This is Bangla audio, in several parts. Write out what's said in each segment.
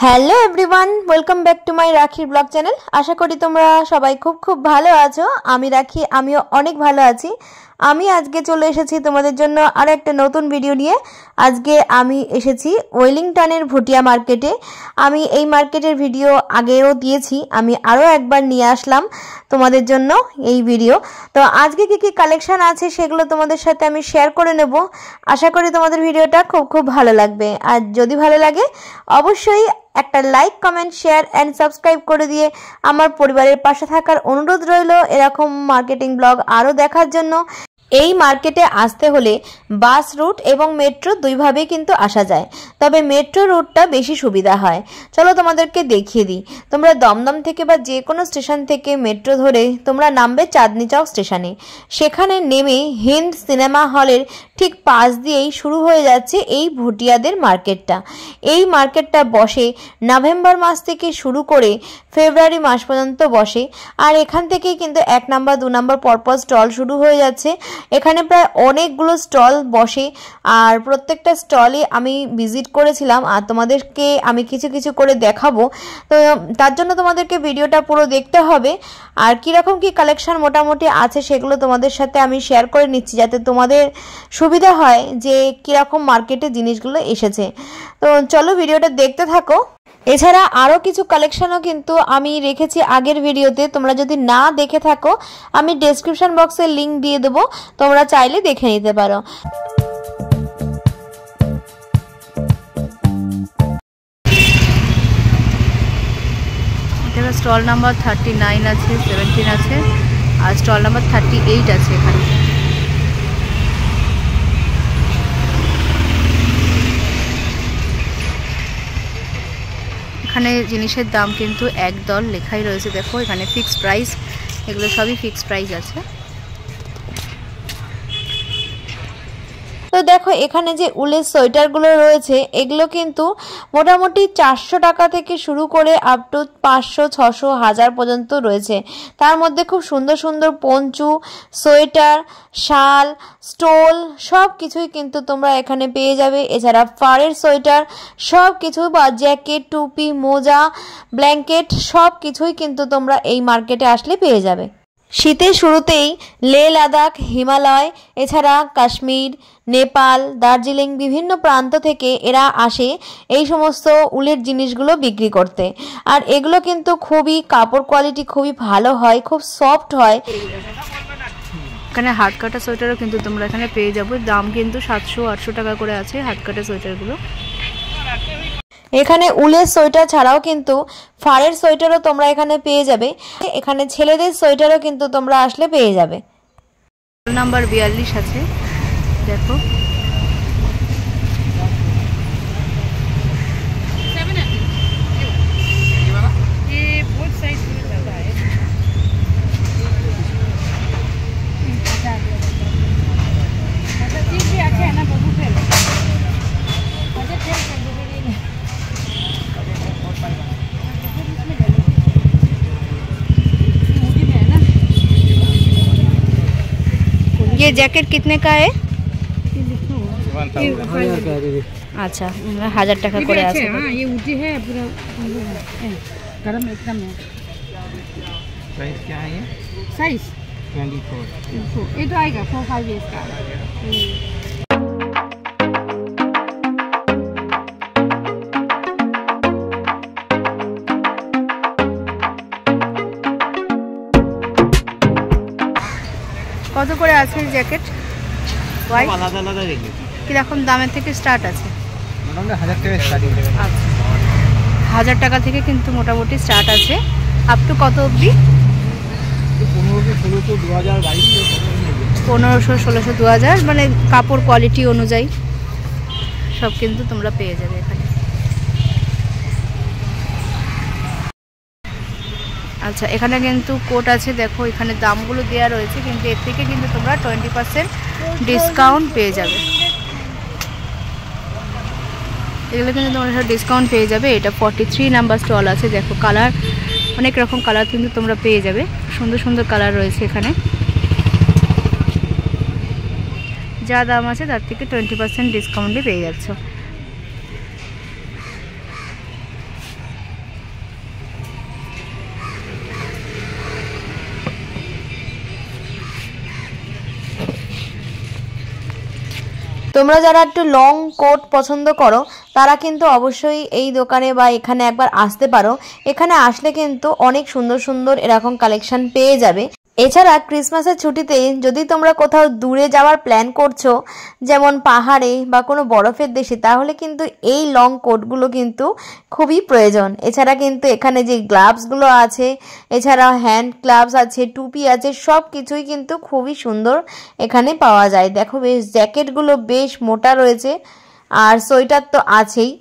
Hello everyone, welcome back to my রাখির ব্লগ চ্যানেল। আশা করি তোমরা সবাই খুব ভালো আছো। আমি রাখি, আমিও অনেক ভালো আছি। আমি আজকে চলে এসেছি তোমাদের জন্য আরও একটা নতুন ভিডিও নিয়ে। আজকে আমি এসেছি ওয়েলিংটনের ভুটিয়া মার্কেটে। আমি এই মার্কেটের ভিডিও আগেও দিয়েছি, আমি আরও একবার নিয়ে আসলাম তোমাদের জন্য এই ভিডিও। তো আজকে কী কালেকশান আছে সেগুলো তোমাদের সাথে আমি শেয়ার করে নেব। আশা করি তোমাদের ভিডিওটা খুব ভালো লাগবে। আর যদি ভালো লাগে অবশ্যই একটা like, comment, share and subscribe করে দিয়ে আমার পরিবারের পাশে থাকার অনুরোধ রইল। এরকম মার্কেটিং ব্লগ আরও দেখার জন্য। এই মার্কেটে আসতে হলে বাস রুট এবং মেট্রো দুইভাবেই কিন্তু আসা যায়, তবে মেট্রো রুটটা বেশি সুবিধা হয়। চলো তোমাদেরকে দেখিয়ে দিই। তোমরা দমদম থেকে বা যে কোনো স্টেশন থেকে মেট্রো ধরে তোমরা নামবে চাঁদনি চক স্টেশনে। সেখানে নেমে হিন্দ সিনেমা হলের ঠিক পাশ দিয়েই শুরু হয়ে যাচ্ছে এই ভুটিয়াদের মার্কেটটা। এই মার্কেটটা বসে নভেম্বর মাস থেকে শুরু করে ফেব্রুয়ারি মাস পর্যন্ত বসে। আর এখান থেকেই কিন্তু 1 নম্বর 2 নম্বর পরপর স্টল শুরু হয়ে যাচ্ছে। এখানে প্রায় অনেকগুলো স্টল বসে, আর প্রত্যেকটা স্টলে আমি ভিজিট করেছিলাম আর তোমাদেরকে আমি কিছু করে দেখাবো। তো তার জন্য তোমাদেরকে ভিডিওটা পুরো দেখতে হবে। আর কীরকম কী কালেকশন মোটামুটি আছে সেগুলো তোমাদের সাথে আমি শেয়ার করে নিচ্ছি, যাতে তোমাদের সুবিধা হয় যে কীরকম মার্কেটে জিনিসগুলো এসেছে। তো চলো ভিডিওটা দেখতে থাকো। এছাড়া আরও কিছু কালেকশনও কিন্তু আমি রেখেছি আগের ভিডিওতে। তোমরা যদি না দেখে থাকো আমি ডেসক্রিপশন বক্সে লিংক দিয়ে দেবো, তোমরা চাইলে দেখে নিতে পারো। এখানে স্টল নাম্বার 39 আছে, 17 আছে, আর স্টল নাম্বার 38 আছে। এখানে জিনিসের দাম কিন্তু একদল লেখাই রয়েছে। দেখো এখানে ফিক্সড প্রাইস, এগুলো সবই ফিক্সড প্রাইস আছে। তো দেখো এখানে যে উলের সোয়েটারগুলো রয়েছে এগুলো কিন্তু মোটামুটি 400 টাকা থেকে শুরু করে আপ টু 500, 600, 1000 পর্যন্ত রয়েছে। তার মধ্যে খুব সুন্দর পঞ্চু, সোয়েটার, শাল, স্টোল সব কিছুই কিন্তু তোমরা এখানে পেয়ে যাবে। এছাড়া ফারের সোয়েটার সব কিছু বা জ্যাকেট, টুপি, মোজা, ব্ল্যাঙ্কেট সব কিছুই কিন্তু তোমরা এই মার্কেটে আসলে পেয়ে যাবে। শীতের শুরুতেই লে লাদাখ, হিমালয়, এছাড়া কাশ্মীর, নেপাল, দার্জিলিং বিভিন্ন প্রান্ত থেকে এরা আসে এই সমস্ত উলের জিনিসগুলো বিক্রি করতে। আর এগুলো কিন্তু খুবই কাপড় কোয়ালিটি খুবই ভালো হয়, খুব সফট হয়। এখানে হাত কাটা সোয়েটারও কিন্তু তোমরা এখানে পেয়ে যাবে। দাম কিন্তু 700-800 টাকা করে আছে হাত কাটা সোয়েটারগুলো। এখানে উলের সোয়েটার ছাড়াও কিন্তু ফারের সোয়েটারও তোমরা এখানে পেয়ে যাবে। এখানে ছেলেদের সোয়েটারও কিন্তু তোমরা আসলে পেয়ে যাবে। নাম্বার 42 আছে, দেখো ये जैकेट कितने का है? अच्छा, 1000 টাকা করে আছে। हाँ ये ऊँची है पूरा गरम एकदम है। साइज क्या है ये? साइज 24। ये तो आएगा 4-5 years का। কত করে আছে জ্যাকেট? আলাদা আলাদা রেঞ্জ। কিরকম দামের থেকে স্টার্ট আছে? মোটামুটি 1000 টাকা স্টার্টিং। আচ্ছা, 1000 টাকা থেকে কিন্তু মোটামুটি স্টার্ট আছে। আপ টু কত অবধি? 1500, 1600, 2000, 2200, 1500, 1600, 2000, মানে কাপড় কোয়ালিটি অনুযায়ী সব কিন্তু তোমরা পেয়ে যাবে এখানে। আচ্ছা, এখানে কিন্তু কোট আছে, দেখো এখানে দামগুলো দেওয়া রয়েছে, কিন্তু এর থেকে কিন্তু তোমরা 20% ডিসকাউন্ট পেয়ে যাবে। এগুলো কিন্তু তোমরা ডিসকাউন্ট পেয়ে যাবে। এটা 43 নাম্বার স্টল আছে। দেখো কালার, অনেক রকম কালার কিন্তু তোমরা পেয়ে যাবে। সুন্দর কালার রয়েছে এখানে। যা দাম আছে তার থেকে 20% ডিসকাউন্টে পেয়ে যাচ্ছ। তোমরা যারা একটু লং কোট পছন্দ করো তারা কিন্তু অবশ্যই এই দোকানে বা এখানে একবার আসতে পারো। এখানে আসলে কিন্তু অনেক সুন্দর সুন্দর এরকম কালেকশন পেয়ে যাবে। এছাড়া ক্রিসমাসের ছুটিতে যদি তোমরা কোথাও দূরে যাওয়ার প্ল্যান করছো, যেমন পাহাড়ে বা কোনো বরফের দেশে, তাহলে কিন্তু এই লং কোটগুলো কিন্তু খুবই প্রয়োজন। এছাড়া কিন্তু এখানে যে গ্লাভসগুলো আছে, এছাড়া হ্যান্ড গ্লাভস আছে, টুপি আছে, সব কিছুই কিন্তু খুবই সুন্দর এখানে পাওয়া যায়। দেখো বেশ জ্যাকেটগুলো বেশ মোটা রয়েছে, আর সোয়েটার তো আছেই।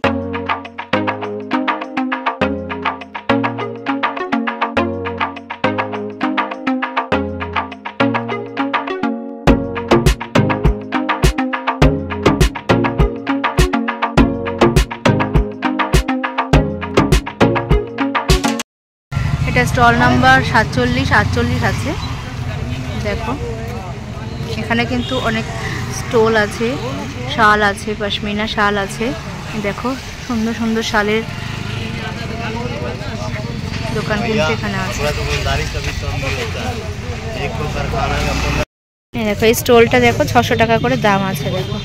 এটা স্টল নাম্বার 47 আছে। দেখো এখানে কিন্তু অনেক স্টল আছে, শাল আছে, পশমিনা শাল আছে। দেখো সুন্দর সুন্দর শালের দোকান কিন্তু এখানে আছে। দেখো এই স্টলটা দেখো 600 টাকা করে দাম আছে। দেখো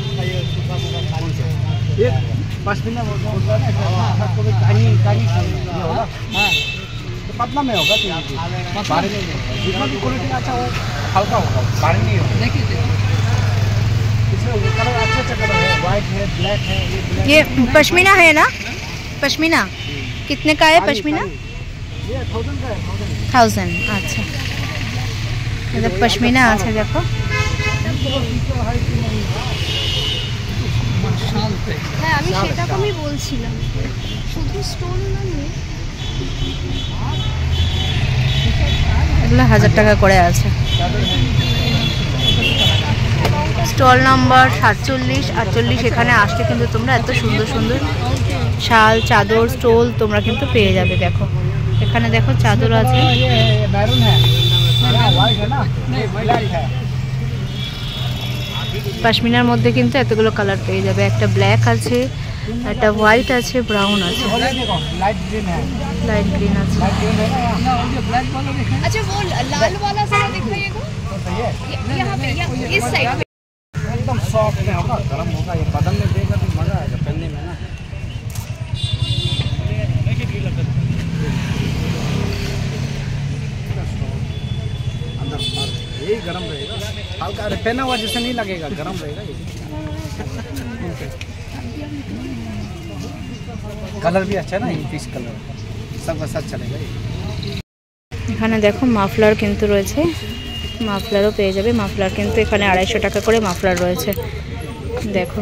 पतला में होगा तो बाहर में जितना भी क्वालिटी अच्छा हो हल्का होगा, बाहर नहीं होगा। देखिए इसमें कलर अच्छा कलर है, वाइट है, ब्लैक है। ये पश्मीना है ना? पश्मीना कितने का है पश्मीना? ये 1000 का है। 1000। अच्छा ये पश्मीना আছে। দেখো হ্যাঁ আমি সেটা কমই বলছিলাম, শুধু স্টোন না নিয়ে এগুলো 1000 টাকা করে আছে। স্টল নাম্বার 47-48 এখানে আসলে কিন্তু তোমরা এত সুন্দর সুন্দর শাল, চাদর, স্টোল তোমরা কিন্তু পেয়ে যাবে। দেখো এখানে দেখো চাদর আছে, मैरून है, वाइट है ना, ब्लैक है। পশমিনার মধ্যে কিন্তু এতগুলো কালার পেয়ে যাবে। একটা ব্ল্যাক আছে, একটা হোয়াইট আছে, ব্রাউন আছে, लाइट ग्रीन है, লাইট গ্রিন আছে। लाइट ग्रीन है ना, ये ब्लैक वाला देखा अच्छा वो लाल वाला जरा दिखाइएगा यहाँ पे, इस साइड पे। एकदम सॉफ्ट में होगा, गर्म होगा, ये बदन में देगा तो मजा आएगा पहनने में ना। अंदर यही गर्म रहेगा, हल्का पहना हुआ जैसे नहीं लगेगा, गर्म रहेगा ये। कलर भी अच्छा है ना, ये पीच कलर सबका साथ चलेगा ये। এখানে দেখো মাফলার কিন্তু রয়েছে, মাফলারও পেয়ে যাবে। মাফলার কিন্তু এখানে 250 টাকা করে মাফলার রয়েছে। দেখো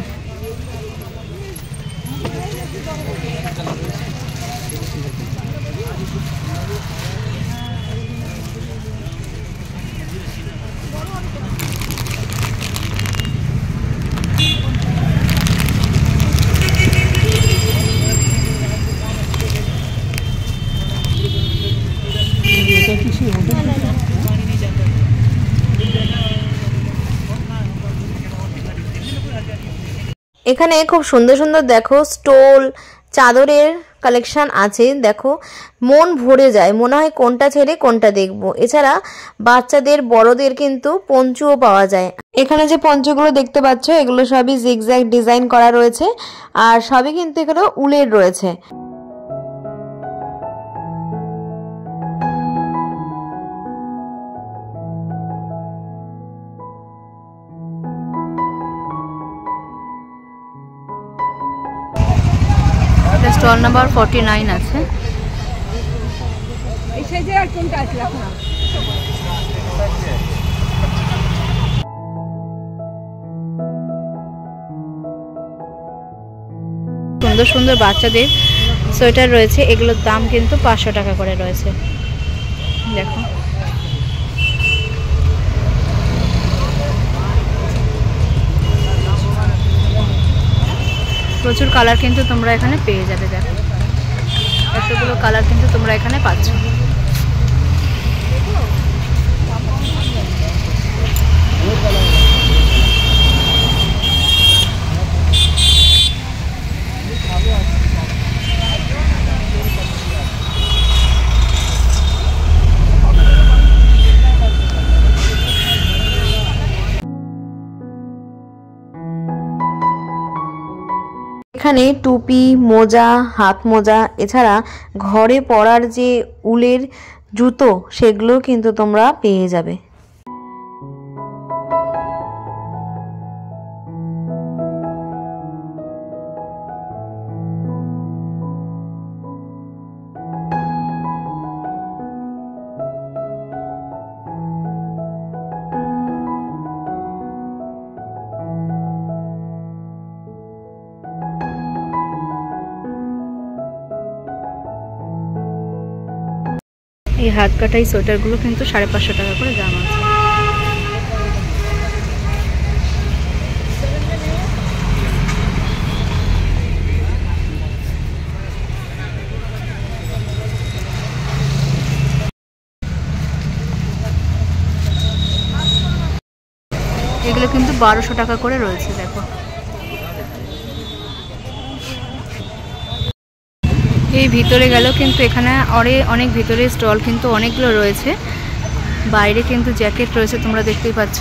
এখানে খুব সুন্দর সুন্দর দেখো স্টোল, চাদরের কালেকশন আছে। দেখো মন ভরে যায়, মনে হয় কোনটা ছেড়ে কোনটা দেখবো। এছাড়া বাচ্চাদের বড়দের কিন্তু পঞ্চুও পাওয়া যায়। এখানে যে পঞ্চুগুলো দেখতে পাচ্ছ এগুলো সবই জিগজ্যাগ ডিজাইন করা রয়েছে, আর সবই কিন্তু এগুলো উলের রয়েছে। স্টল নাম্বার 49 আছে। সুন্দর সুন্দর বাচ্চাদের সোয়েটার রয়েছে, এগুলোর দাম কিন্তু 500 টাকা করে রয়েছে। দেখো প্রচুর কালার কিন্তু তোমরা এখানে পেয়ে যাবে। দেখো এতগুলো কালার কিন্তু তোমরা এখানে পাচ্ছ। এখানে টুপি, মোজা, হাত মোজা, এছাড়া ঘরে পরার যে উলের জুতো সেগুলো কিন্তু তোমরা পেয়ে যাবে। এই হাত কাটাই সোয়েটারগুলো কিন্তু 550 টাকা করে দাম আছে। এগুলো কিন্তু 1200 টাকা করে রয়েছে। দেখো এই ভিতরে গেল কিন্তু এখানে অনেক ভিতরে স্টল কিন্তু অনেকগুলো রয়েছে। বাইরে কিন্তু জ্যাকেট রয়েছে, তোমরা দেখতেই পাচ্ছ।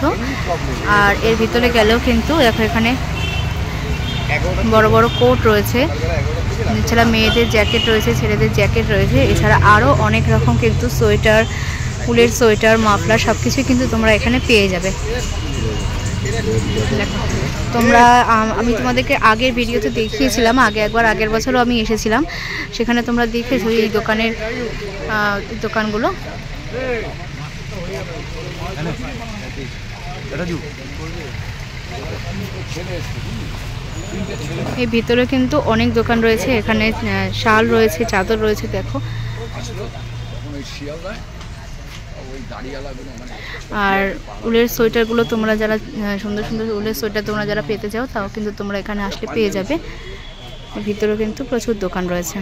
আর এর ভিতরে গেলেও কিন্তু দেখো এখানে বড় বড় কোট রয়েছে, এছাড়া মেয়েদের জ্যাকেট রয়েছে, ছেলেদের জ্যাকেট রয়েছে, এছাড়া আরও অনেক রকম কিন্তু সোয়েটার, ফুলের সোয়েটার, মাফলার সব কিছুই কিন্তু তোমরা এখানে পেয়ে যাবে। তোমরা আমি তোমাদেরকে আগের ভিডিওতে দেখিয়েছিলাম, আগের বছরও আমি এসেছিলাম, সেখানে তোমরা দেখেছো এই দোকানের দোকানগুলো। এই ভিতরে কিন্তু অনেক দোকান রয়েছে, এখানে শাল রয়েছে, চাদর রয়েছে। দেখো আর উলের সোয়েটারগুলো তোমরা যারা সুন্দর সুন্দর উলের সোয়েটার তোমরা যারা পেতে চাও তাও কিন্তু তোমরা এখানে আসলে পেয়ে যাবে। ভিতরেও কিন্তু প্রচুর দোকান রয়েছে।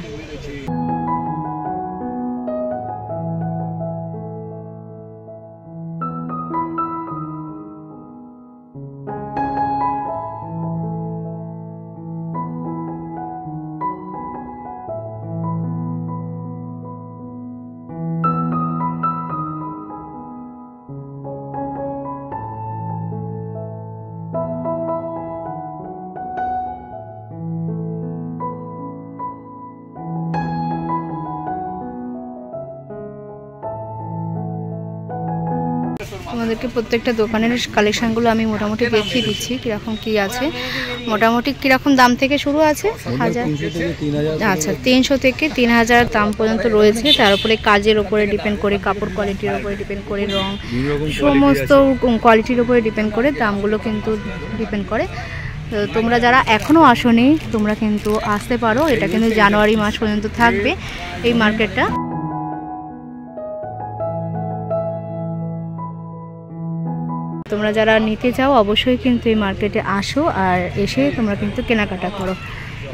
তোমাদেরকে প্রত্যেকটা দোকানের কালেকশনগুলো আমি মোটামুটি দেখিয়ে দিচ্ছি কীরকম কী আছে। মোটামুটি কীরকম দাম থেকে শুরু আছে? 1000, আচ্ছা 300 থেকে 3000 দাম পর্যন্ত রয়েছে। তার উপরে কাজের ওপরে ডিপেন্ড করে, কাপড় কোয়ালিটির ওপরে ডিপেন্ড করে, রং সমস্ত কোয়ালিটির ওপরে ডিপেন্ড করে দামগুলো কিন্তু ডিপেন্ড করে। তোমরা যারা এখনও আসোনি তোমরা কিন্তু আসতে পারো। এটা কিন্তু জানুয়ারি মাস পর্যন্ত থাকবে এই মার্কেটটা। তোমরা যারা নিতে চাও অবশ্যই কিন্তু এই মার্কেটে আসো আর এসে তোমরা কিন্তু কেনাকাটা করো।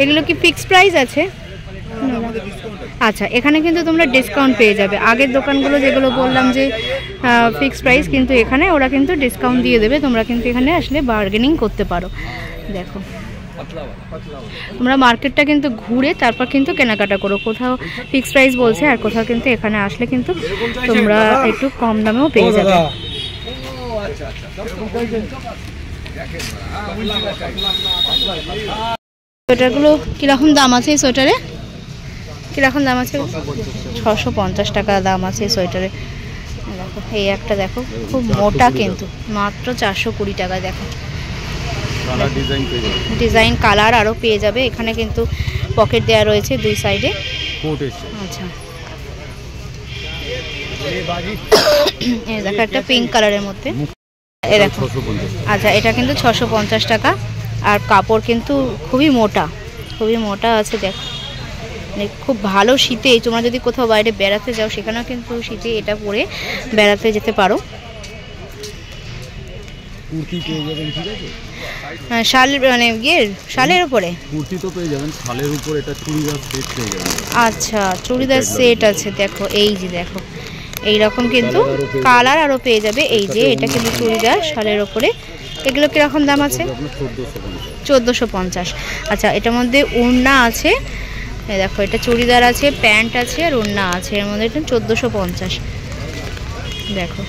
এগুলো কি ফিক্সড প্রাইস আছে? আচ্ছা, এখানে কিন্তু তোমরা ডিসকাউন্ট পেয়ে যাবে। আগের দোকানগুলো যেগুলো বললাম যে ফিক্সড প্রাইস, কিন্তু এখানে ওরা কিন্তু ডিসকাউন্ট দিয়ে দেবে। তোমরা কিন্তু এখানে আসলে বার্গেনিং করতে পারো। দেখো তোমরা মার্কেটটা কিন্তু ঘুরে তারপর কিন্তু কেনাকাটা করো। কোথাও ফিক্সড প্রাইস বলছে আর কোথাও কিন্তু এখানে আসলে কিন্তু তোমরা একটু কম দামেও পেয়ে যাবে। সোয়েটারগুলো কিরকম দাম আছে? এই সোয়েটারে কিরকম দাম আছে? 650 টাকা দাম আছে এই সোয়েটারে। দেখো এই একটা দেখো খুব মোটা, কিন্তু মাত্র 420 টাকা। দেখো ডিজাইন কালার আরও পেয়ে যাবে। এখানে কিন্তু পকেট দেওয়া রয়েছে দুই সাইডে। আচ্ছা এই দেখো একটা পিঙ্ক কালারের মধ্যে, এই দেখো। আচ্ছা এটা কিন্তু 650 টাকা। আর কাপড় কিন্তু খুবই মোটা আছে। দেখো মানে খুব ভালো শীতে তোমরা যদি কোথাও বাইরে বেড়াতে যাও সেখানেও কিন্তু শীতে এটা পরে বেড়াতে যেতে পারো। কুর্তি পেয়ে যাবেন, ঠিক আছে? শাল মানে শালের উপরে কুর্তি তো পেয়ে যাবেন, শালের উপর এটা চুড়িদার সেট পেয়ে যাবেন। আচ্ছা চুড়িদার সেট আছে। দেখো এই যে দেখো এইরকম কিন্তু কালার আরও পেয়ে যাবে। এই যে এটা কিন্তু চুড়িদার শালের ওপরে। এগুলো কীরকম দাম আছে? 1450। আচ্ছা এটার মধ্যে ওড়না আছে। দেখো এটা চুড়িদার আছে, প্যান্ট আছে আর ওড়না আছে। এর মধ্যে এটা 1450। দেখো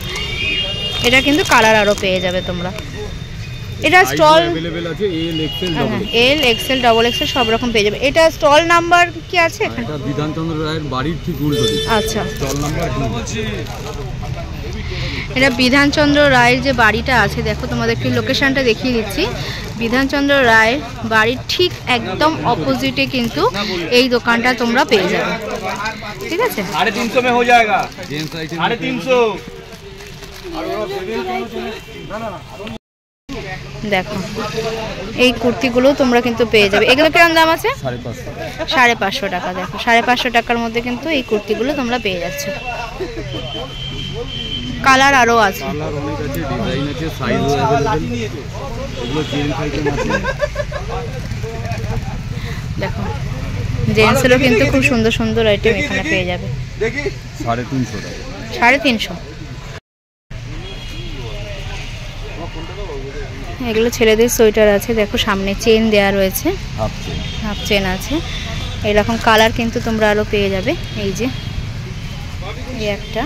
এটা কিন্তু কালার আরও পেয়ে যাবে তোমরা। এটা স্টল अवेलेबल আছে এল XL double L XL double XL সব রকম পেয়ে যাবে। এটা স্টল নাম্বার কি আছে এখানে? এটা বিধানচন্দ্র রায়ের বাড়ির ঠিক উল্টো দিকে। আচ্ছা, স্টল নাম্বার 2। এটা বিধানচন্দ্র রায়ের যে বাড়িটা আছে, দেখো তোমাদেরকে লোকেশনটা দেখিয়ে দিচ্ছি। বিধানচন্দ্র রায়ের বাড়ির ঠিক একদম অপোজিটে কিন্তু এই দোকানটা তোমরা পেয়ে যাবে, ঠিক আছে? 350 में हो जाएगा। Gents item 350। দেখো এই কুর্তিগুলো তোমরা কিন্তু পেয়ে যাবে। এগুলো কিরকম দাম আছে? 550। 550 টাকা। দেখো 550 টাকার মধ্যে কিন্তু এই কুর্তিগুলো তোমরা পেয়ে যাচ্ছ। কালার আরও আছে, কালার অনেক আছে, ডিজাইন আছে, সাইজও अवेलेबल। এগুলো জেন্টস আইটেম আছে। দেখো জেন্টসেরও কিন্তু খুব সুন্দর সুন্দর আইটেম এখানে পেয়ে যাবে। 350 টাকা। 350। এগুলো ছেলেদের সোয়েটার আছে, দেখো সামনে চেন দেয়া রয়েছে, হাফ চেন আছে। এরকম কালার কিন্তু তোমরা আরও পেয়ে যাবে। এই যে এই একটা,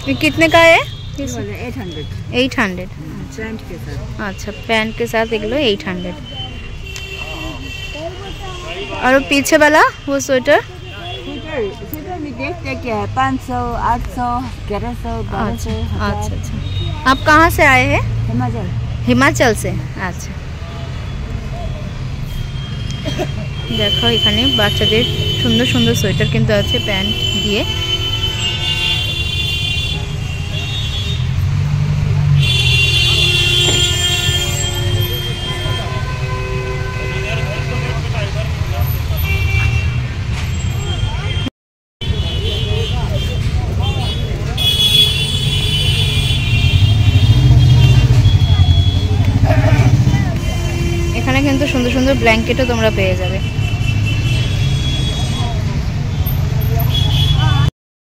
ये कितने का है? 800। अच्छा, पैंट के साथ एगुलो 800। और पीछे वाला वो स्वेटर स्वेटर में देखते क्या है 500, 800, 1100, 1200। अच्छा अच्छा। आप कहाँ से आए हैं? हिमाचल। हिमाचल से। अच्छा, देखो এখানে বাচ্চাদের সুন্দর সুন্দর সোয়েটার কিন্তু আছে প্যান্ট দিয়ে। এখানে কিন্তু সুন্দর সুন্দর ব্ল্যাঙ্কেটও তোমরা পেয়ে যাবে।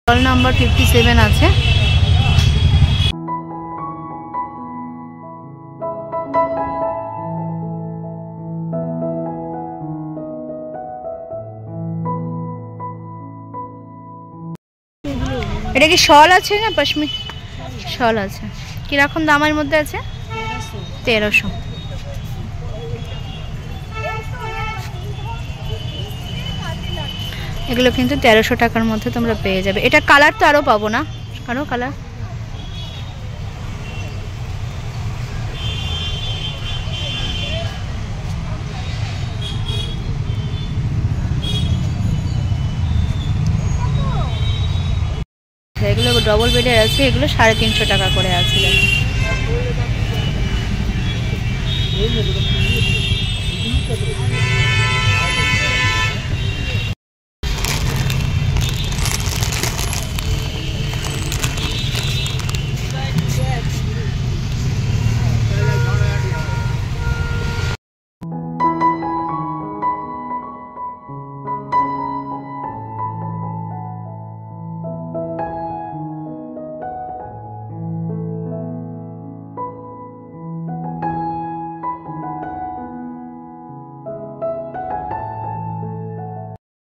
স্টল নাম্বার 57 আছে। এটা কি শল আছে না পশমি? শল আছে। কিরকম দামের মধ্যে আছে? 1300। এগুলো কিন্তু 1300 টাকার মধ্যে তোমরা পেয়ে যাবে। এটা কালার তো আরও পাবো না, আরও কালার। এগুলো ডবল বেডের আছে, এগুলো 350 টাকা করে আছে।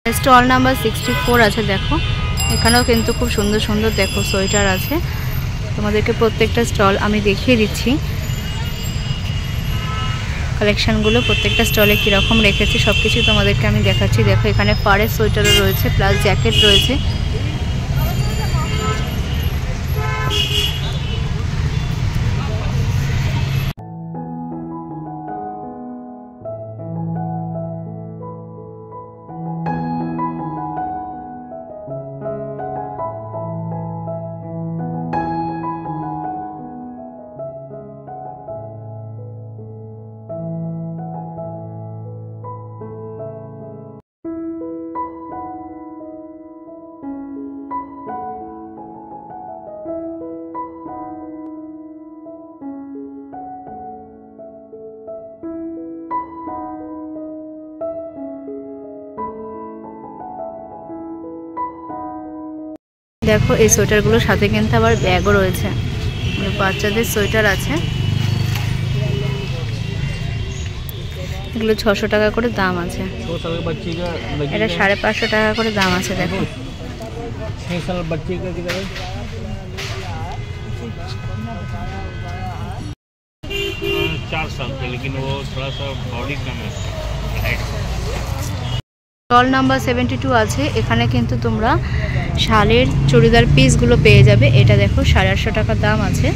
স্টল নাম্বার 64 আছে। দেখো এখানেও কিন্তু খুব সুন্দর সুন্দর দেখো সোয়েটার আছে। তোমাদেরকে প্রত্যেকটা স্টল আমি দেখিয়ে দিচ্ছি, কালেকশনগুলো প্রত্যেকটা স্টলে কীরকম রেখেছি সব কিছু তোমাদেরকে আমি দেখাচ্ছি। দেখো এখানে পাড়ের সোয়েটারও রয়েছে, প্লাস জ্যাকেট রয়েছে। দেখো এই সোয়েটারগুলোর সাথে কিন্তু আবার ব্যাগও রয়েছে, বাচ্চাদের সোয়েটার আছে। এগুলো 600 টাকা করে দাম আছে, এটা 550 টাকা করে দাম আছে। দেখো 6 साल बच्चे का किधर है? 4 साल के, लेकिन वो थोड़ा सा बॉडी कम है। স্টল নাম্বার 72 আছে। এখানে কিন্তু তোমরা শালের চুড়িদার পিসগুলো পেয়ে যাবে। এটা দেখো 850 টাকা দাম আছে।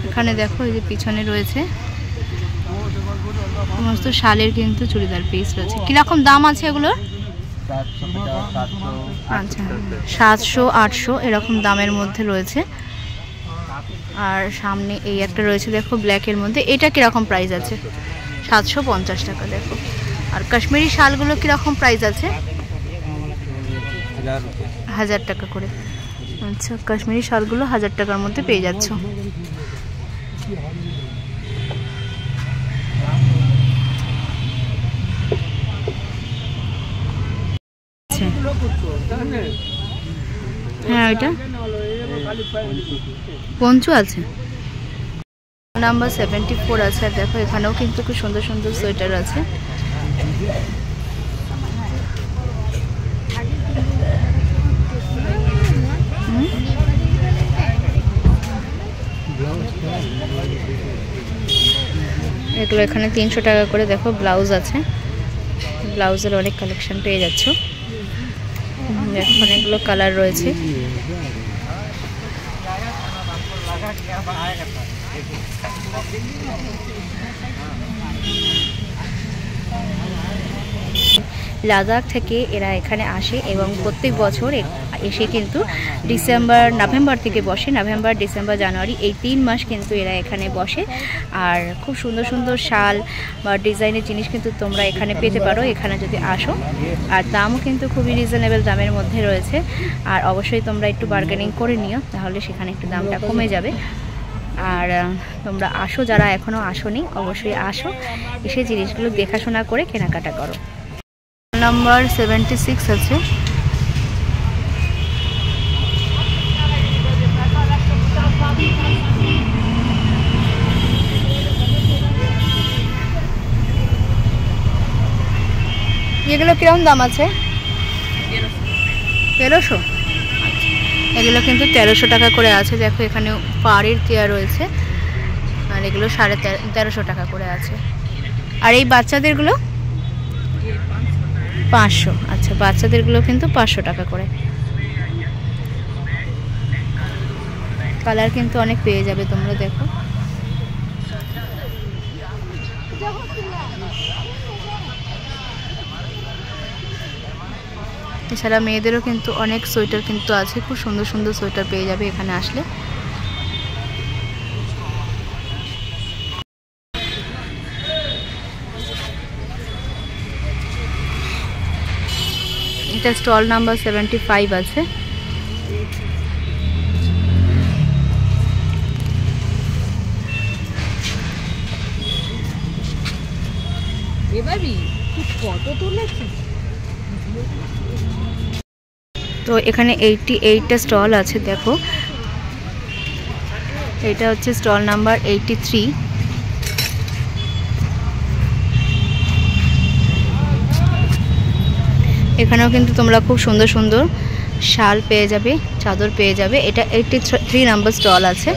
এখানে দেখো এই যে পিছনে রয়েছে সমস্ত শালের কিন্তু চুড়িদার পিস রয়েছে। কিরকম দাম আছে এগুলোর? আচ্ছা 700 800 এরকম দামের মধ্যে রয়েছে। আর সামনে এই একটা রয়েছে দেখো ব্ল্যাকের মধ্যে, এটা কিরকম প্রাইস আছে? 750 টাকা। দেখো আর কাশ্মীরি শালগুলো কিরকম প্রাইস আছে? 1000 টাকা করে। আচ্ছা কাশ্মীরি শালগুলো 1000 টাকার মধ্যে পেয়ে যাচ্ছ। হ্যাঁ ওইটা পঞ্চু আছে। নাম্বার 74 আছে। আর দেখো এখানেও কিন্তু খুব সুন্দর সুন্দর সোয়েটার আছে। এগুলো এখানে 300 টাকা করে। দেখো ব্লাউজ আছে, ব্লাউজের অনেক কালেকশন পেয়ে যাচ্ছ। দেখো অনেকগুলো কালার রয়েছে। লাদাখ থেকে এরা এখানে আসে এবং প্রত্যেক বছর এসে কিন্তু নভেম্বর থেকে বসে। নভেম্বর ডিসেম্বর জানুয়ারি এই 3 মাস কিন্তু এরা এখানে বসে। আর খুব সুন্দর সুন্দর শাল বা ডিজাইনের জিনিস কিন্তু তোমরা এখানে পেতে পারো এখানে যদি আসো। আর দামও কিন্তু খুবই রিজনেবল দামের মধ্যে রয়েছে। আর অবশ্যই তোমরা একটু বার্গেনিং করে নিও, তাহলে সেখানে একটু দামটা কমে যাবে। আর তোমরা আসো, যারা এখনও আসোনি অবশ্যই আসো, এসে জিনিসগুলো দেখাশোনা করে কেনাকাটা করো। নাম্বার 76 আছে। এগুলো কিরকম দাম আছে? 1300। এগুলো কিন্তু 1300 টাকা করে আছে। দেখো এখানে পাড়ের চেয়ার রয়েছে, আর এগুলো 1350 টাকা করে আছে। আর এই বাচ্চাদেরগুলো 500। আচ্ছা বাচ্চাদেরগুলো কিন্তু 500 টাকা করে। কালার কিন্তু অনেক পেয়ে যাবে তোমরা। দেখো এছাড়া মেয়েদেরও কিন্তু অনেক সোয়েটার কিন্তু আছে, খুব সুন্দর সুন্দর সোয়েটার পেয়ে যাবে এখানে আসলে। এটা স্টল নাম্বার 75 আছে। তো এখানে 88টা স্টল আছে। দেখো এটা হচ্ছে স্টল নাম্বার 83। এখানেও কিন্তু তোমরা খুব সুন্দর সুন্দর শাল পেয়ে যাবে, চাদর পেয়ে যাবে। এটা 83 নাম্বার স্টল আছে।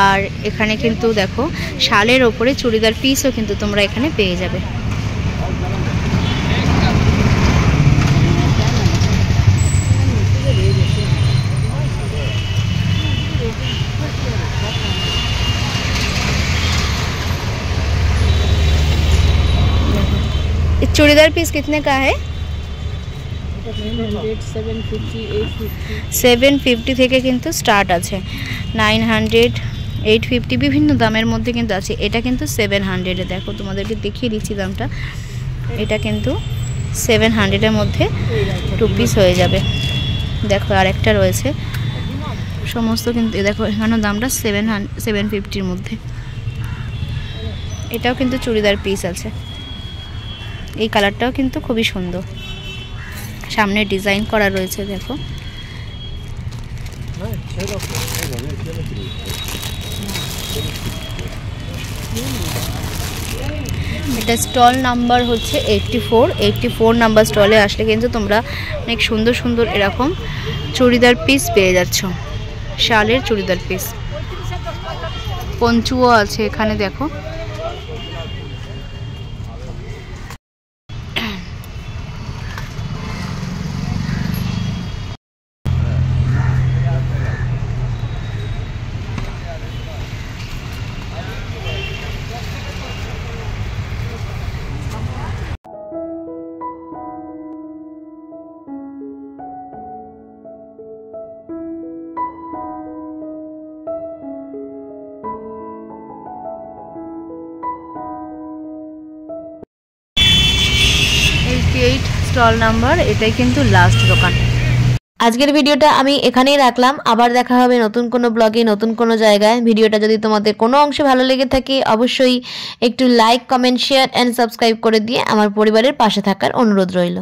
আর এখানে কিন্তু দেখো শালের ওপরে চুড়িদার পিসও কিন্তু তোমরা এখানে পেয়ে যাবে। चूड़ीदार पीस कितने का है? 750 থেকে কিন্তু স্টার্ট আছে। 900 850 বিভিন্ন দামের মধ্যে কিন্তু আছে। এটা কিন্তু 700 এ। দেখো তোমাদেরকে দেখিয়ে দিচ্ছি দামটা। এটা কিন্তু 700 এর মধ্যে 2 পিস হয়ে যাবে। দেখো আরেকটা রয়েছে, সমস্ত কিন্তু দেখো এখানে দামটা 750 এর মধ্যে। এটাও কিন্তু চুড়িদার পিস আছে। এই কালারটাও কিন্তু খুবই সুন্দর। সামনে ডিজাইন করা রয়েছে দেখো। এটা স্টল নাম্বার হচ্ছে 84 নাম্বার স্টলে আসলে কিন্তু তোমরা অনেক সুন্দর সুন্দর এরকম চুড়িদার পিস পেয়ে যাচ্ছ, শালের চুড়িদার পিস। পঞ্চুও আছে এখানে দেখো। স্টল নাম্বার, এটাই কিন্তু লাস্ট দোকান। আজকের ভিডিওটা আমি এখানেই রাখলাম। আবার দেখা হবে নতুন কোনো ব্লগে, নতুন কোনো জায়গায়। ভিডিওটা যদি তোমাদের কোনো অংশে ভালো লেগে থাকে অবশ্যই একটু like, comment, share and subscribe করে দিয়ে আমার পরিবারের পাশে থাকার অনুরোধ রইল।